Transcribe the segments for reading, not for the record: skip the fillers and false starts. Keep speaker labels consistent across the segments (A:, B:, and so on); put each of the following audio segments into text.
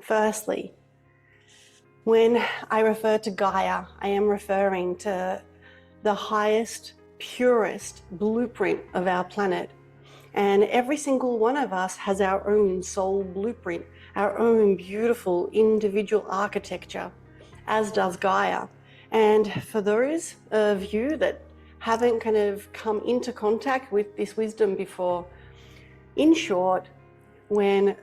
A: Firstly, when I refer to Gaia, I am referring to the highest, purest blueprint of our planet. And every single one of us has our own soul blueprint, our own beautiful individual architecture, as does Gaia. And for those of you that haven't kind of come into contact with this wisdom before, in short, when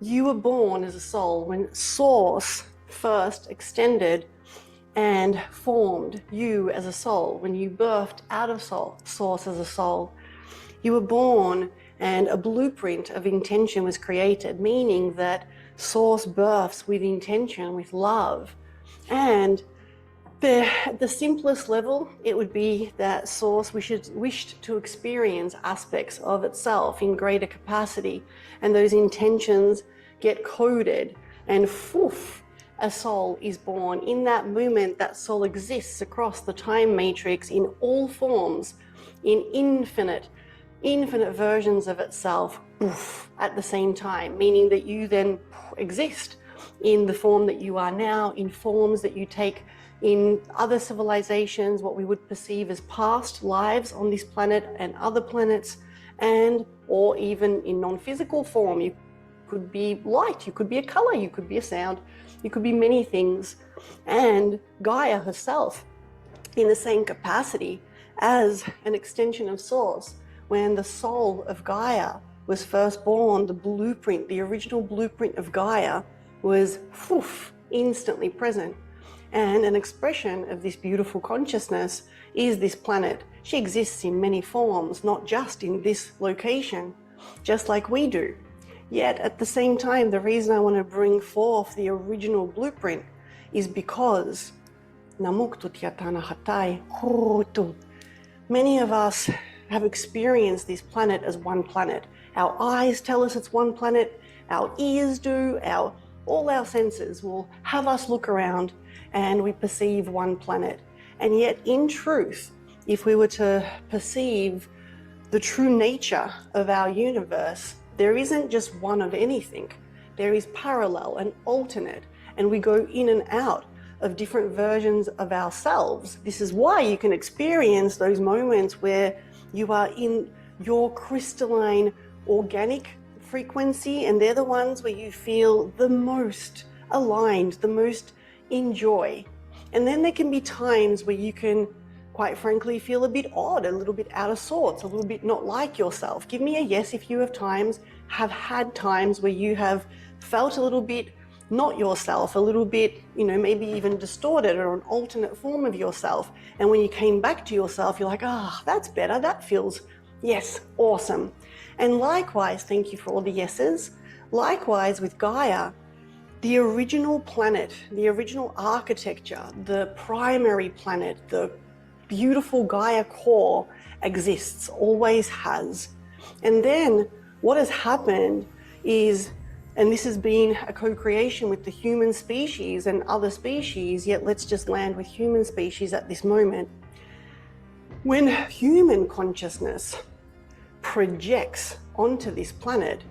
A: you were born as a soul, when Source first extended and formed you as a soul, when you birthed out of Source as a soul, you were born and a blueprint of intention was created, meaning that Source births with intention, with love. And at the simplest level, it would be that Source wished to experience aspects of itself in greater capacity, and those intentions get coded, and poof, a soul is born. In that moment, that soul exists across the time matrix in all forms, in infinite versions of itself, poof, at the same time, meaning that you then exist in the form that you are now, in forms that you take in other civilizations, what we would perceive as past lives on this planet and other planets, and or even in non-physical form. You could be light, you could be a color, you could be a sound, you could be many things. And Gaia herself, in the same capacity as an extension of Source, when the soul of Gaia was first born, the blueprint, the original blueprint of Gaia was instantly present. And an expression of this beautiful consciousness is this planet. She exists in many forms, not just in this location, just like we do. Yet at the same time, the reason I want to bring forth the original blueprint is because many of us have experienced this planet as one planet. Our eyes tell us it's one planet, our ears do, all our senses will have us look around and we perceive one planet. And yet in truth, if we were to perceive the true nature of our universe, there isn't just one of anything. There is parallel and alternate, and we go in and out of different versions of ourselves. This is why you can experience those moments where you are in your crystalline organic frequency, and they're the ones where you feel the most aligned, the most in joy. And then there can be times where you can, quite frankly, feel a bit odd, a little bit out of sorts, a little bit not like yourself. Give me a yes if you have had times where you have felt a little bit not yourself, a little bit, maybe even distorted or an alternate form of yourself. And when you came back to yourself, you're like, that's better, that feels, yes, awesome. And likewise, thank you for all the yeses. Likewise with Gaia, the original planet, the original architecture, the primary planet, the beautiful Gaia core exists, always has. And then what has happened is, and this has been a co-creation with the human species and other species, yet let's just land with human species at this moment. When human consciousness projects onto this planet,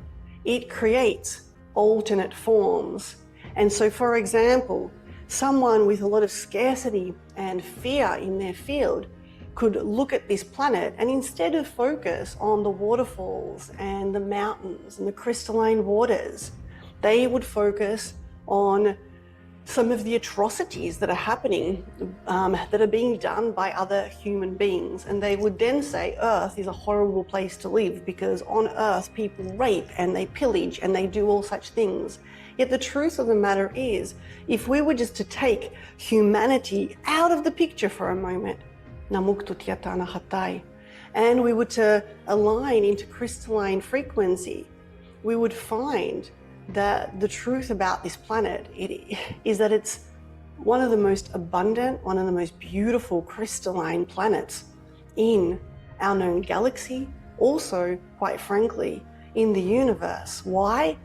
A: it creates alternate forms. And so, for example, someone with a lot of scarcity and fear in their field could look at this planet and instead of focus on the waterfalls and the mountains and the crystalline waters, they would focus on some of the atrocities that are happening, that are being done by other human beings. And they would then say Earth is a horrible place to live because on Earth people rape and they pillage and they do all such things. Yet the truth of the matter is, if we were just to take humanity out of the picture for a moment, and we were to align into crystalline frequency, we would find that the truth about this planet is that it's one of the most abundant, one of the most beautiful crystalline planets in our known galaxy, also, quite frankly, in the universe. Why?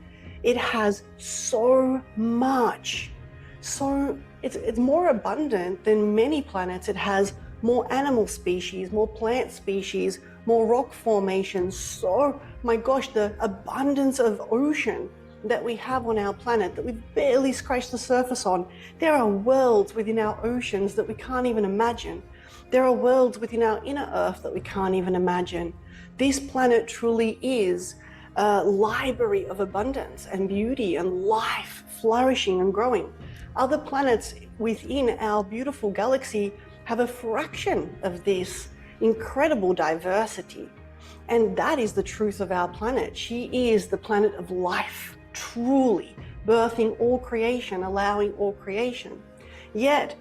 A: It has so much. So it's more abundant than many planets. It has more animal species, more plant species, more rock formations. So, my gosh, the abundance of ocean that we have on our planet that we've barely scratched the surface on. There are worlds within our oceans that we can't even imagine. There are worlds within our inner earth that we can't even imagine. This planet truly is a library of abundance and beauty and life flourishing and growing. Other planets within our beautiful galaxy have a fraction of this incredible diversity. And that is the truth of our planet. She is the planet of life, truly birthing all creation, allowing all creation. Yet,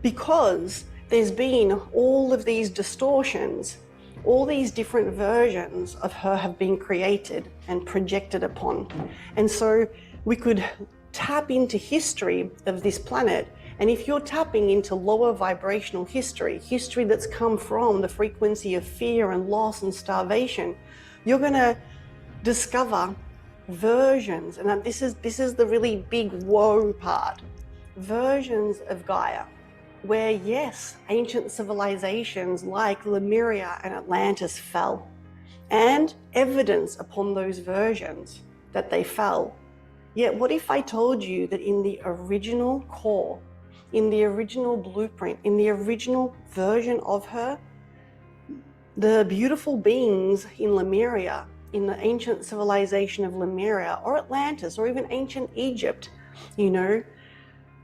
A: because there's been all of these distortions, all these different versions of her have been created and projected upon. And so we could tap into history of this planet. And if you're tapping into lower vibrational history that's come from the frequency of fear and loss and starvation, you're going to discover versions, and this is the really big whoa part, versions of Gaia, where yes, ancient civilizations like Lemuria and Atlantis fell, and evidence upon those versions that they fell. Yet what if I told you that in the original core, in the original blueprint, in the original version of her, the beautiful beings in Lemuria, in the ancient civilization of Lemuria or Atlantis or even ancient Egypt, you know,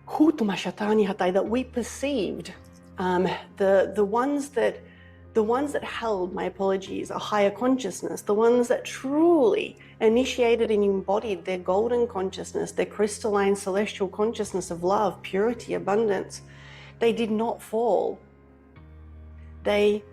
A: that we perceived, the ones that held, my apologies, a higher consciousness, the ones that truly initiated and embodied their golden consciousness, their crystalline celestial consciousness of love, purity, abundance, they did not fall. They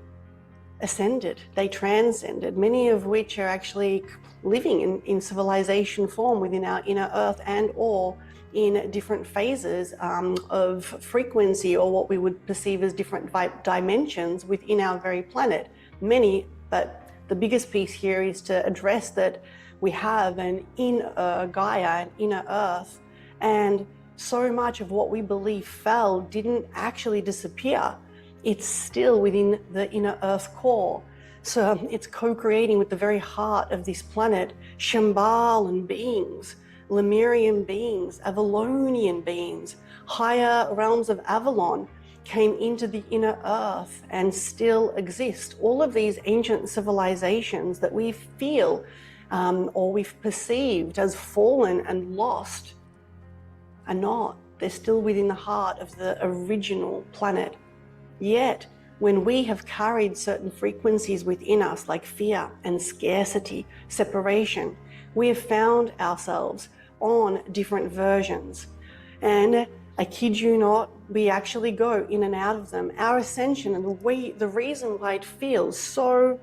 A: ascended, they transcended, many of which are actually living in civilization form within our inner earth and or in different phases of frequency, or what we would perceive as different dimensions within our very planet. Many, but the biggest piece here is to address that we have an inner Gaia, an inner earth, and so much of what we believe fell didn't actually disappear. It's still within the inner earth core. So it's co-creating with the very heart of this planet, Shambhalan beings, Lemurian beings, Avalonian beings, higher realms of Avalon came into the inner earth and still exist. All of these ancient civilizations that we feel or we've perceived as fallen and lost are not. They're still within the heart of the original planet. Yet, when we have carried certain frequencies within us, like fear and scarcity, separation, we have found ourselves on different versions. And I kid you not, we actually go in and out of them. Our ascension and the reason why it feels so,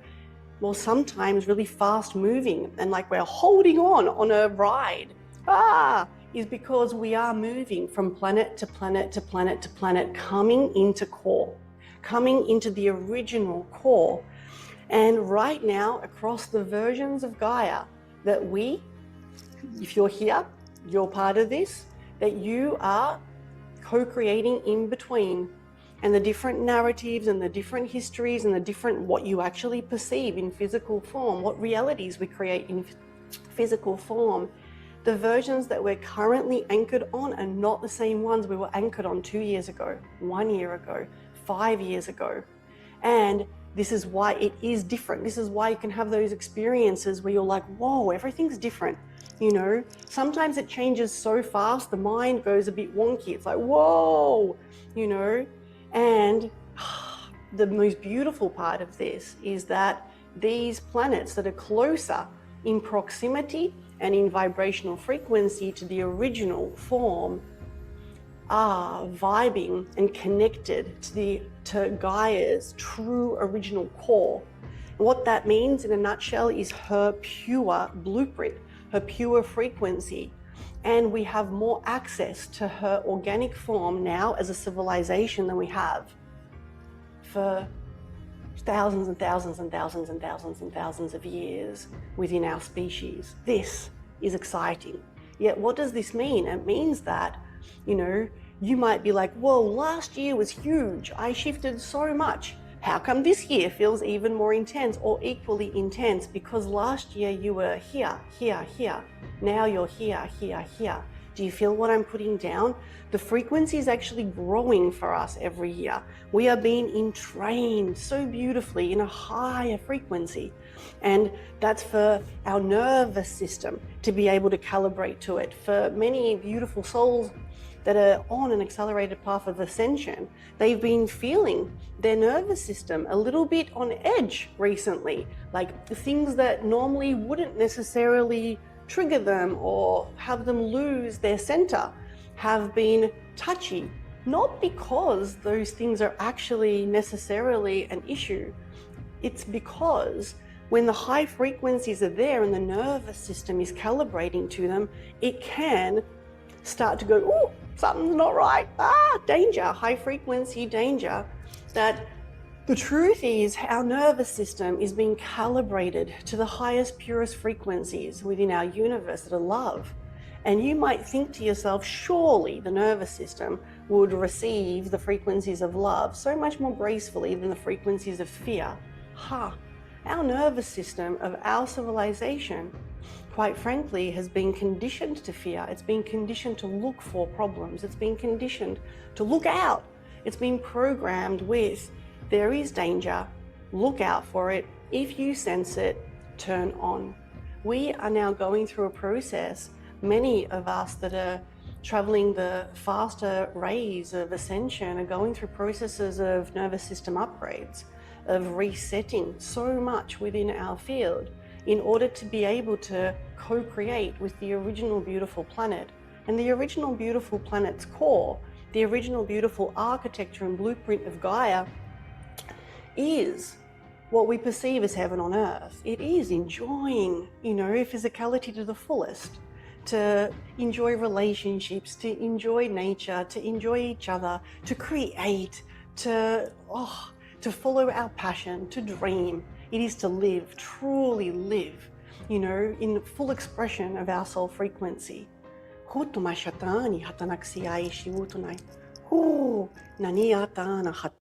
A: well, sometimes really fast moving and like we're holding on a ride, is because we are moving from planet to planet to planet to planet, coming into core, coming into the original core. And right now, across the versions of Gaia that we, if you're here, you're part of this, that you are co-creating in between, and the different narratives and the different histories and the different what you actually perceive in physical form, what realities we create in physical form, the versions that we're currently anchored on are not the same ones we were anchored on 2 years ago, 1 year ago, 5 years ago. And this is why it is different. This is why you can have those experiences where you're like, whoa, everything's different. You know, sometimes it changes so fast, the mind goes a bit wonky. It's like, whoa, you know. And the most beautiful part of this is that these planets that are closer in proximity and in vibrational frequency to the original form are vibing and connected to Gaia's true original core. And what that means in a nutshell is her pure blueprint, her pure frequency. And we have more access to her organic form now as a civilization than we have for thousands and thousands and thousands and thousands and thousands of years within our species. This is exciting. Yet what does this mean? It means that, you know, you might be like, whoa, last year was huge. I shifted so much. How come this year feels even more intense or equally intense? Because last year you were here, here, here. Now you're here, here, here. Do you feel what I'm putting down? The frequency is actually growing for us every year. We are being entrained so beautifully in a higher frequency. And that's for our nervous system to be able to calibrate to it. For many beautiful souls that are on an accelerated path of ascension, they've been feeling their nervous system a little bit on edge recently, like things that normally wouldn't necessarily trigger them or have them lose their center have been touchy, not because those things are actually necessarily an issue. It's because when the high frequencies are there and the nervous system is calibrating to them, it can start to go, oh, something's not right, danger, high frequency danger. That the truth is our nervous system is being calibrated to the highest, purest frequencies within our universe that are love. And you might think to yourself, surely the nervous system would receive the frequencies of love so much more gracefully than the frequencies of fear. Our nervous system of our civilization, quite frankly, has been conditioned to fear. It's been conditioned to look for problems. It's been conditioned to look out. It's been programmed with, there is danger, look out for it. If you sense it, turn on. We are now going through a process, many of us that are traveling the faster rays of ascension are going through processes of nervous system upgrades, of resetting so much within our field in order to be able to co-create with the original beautiful planet. And the original beautiful planet's core, the original beautiful architecture and blueprint of Gaia is what we perceive as heaven on earth. It is enjoying, physicality to the fullest, to enjoy relationships, to enjoy nature, to enjoy each other, to create, to follow our passion, to dream. It is to live, truly live, in full expression of our soul frequency.